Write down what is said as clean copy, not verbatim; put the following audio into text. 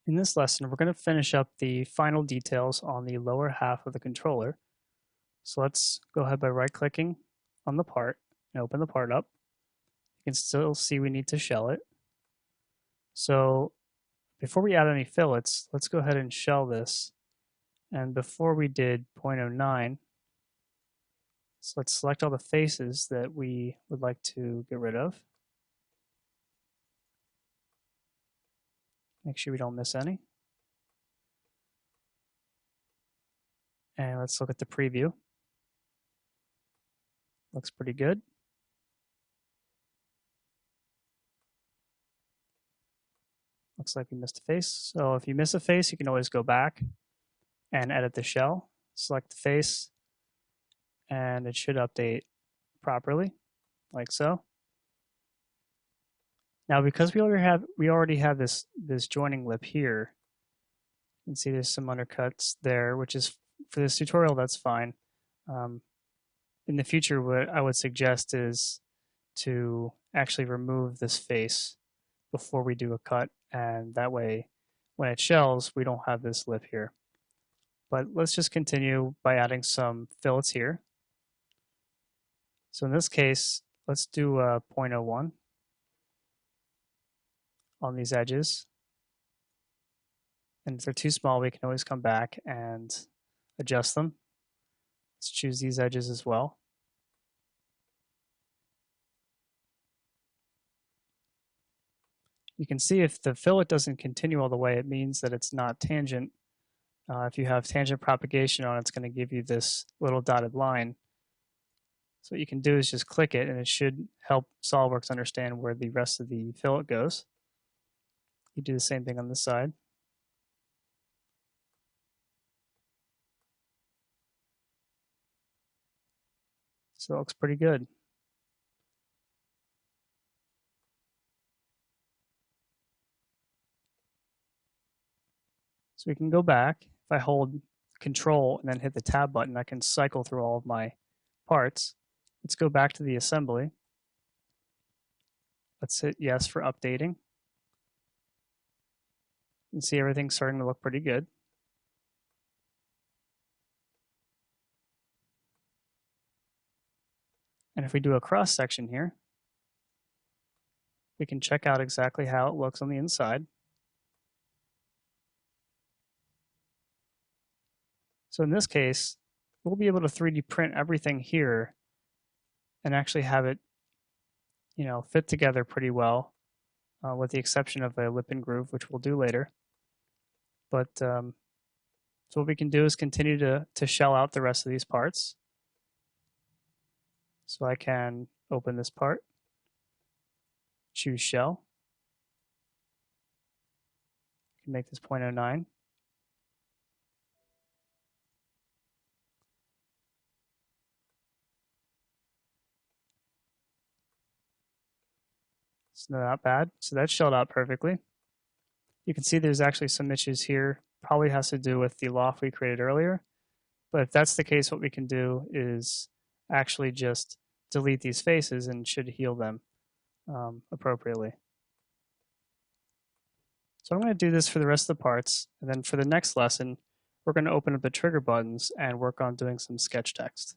In this lesson, we're going to finish up the final details on the lower half of the controller. So let's go ahead by right-clicking on the part and open the part up. You can still see we need to shell it. So before we add any fillets, let's go ahead and shell this. And before we did 0.09, so let's select all the faces that we would like to get rid of. Make sure we don't miss any. And let's look at the preview. Looks pretty good. Looks like we missed a face. So if you miss a face, you can always go back and edit the shell. Select the face, and it should update properly, like so. Now, because we already have this joining lip here, you can see there's some undercuts there, which is for this tutorial, that's fine. In the future, what I would suggest is to actually remove this face before we do a cut, and that way, when it shells, we don't have this lip here. But let's just continue by adding some fillets here. So in this case, let's do 0.01 on these edges. And if they're too small, we can always come back and adjust them. Let's choose these edges as well. You can see if the fillet doesn't continue all the way, it means that it's not tangent. If you have tangent propagation on, it's going to give you this little dotted line. So what you can do is just click it, and it should help SOLIDWORKS understand where the rest of the fillet goes. You do the same thing on this side. So it looks pretty good. So we can go back. If I hold Control and then hit the Tab button, I can cycle through all of my parts. Let's go back to the assembly. Let's hit yes for updating. You can see everything's starting to look pretty good. And if we do a cross section here, we can check out exactly how it looks on the inside. So in this case, we'll be able to 3D print everything here and actually have it, fit together pretty well, with the exception of a lip and groove, which we'll do later. But so what we can do is continue to shell out the rest of these parts. So I can open this part, choose shell, I can make this 0.09. It's not bad. So that's shelled out perfectly. You can see there's actually some issues here. Probably has to do with the loft we created earlier. But if that's the case, what we can do is actually just delete these faces and should heal them appropriately. So I'm going to do this for the rest of the parts. And then for the next lesson, we're going to open up the trigger buttons and work on doing some sketch text.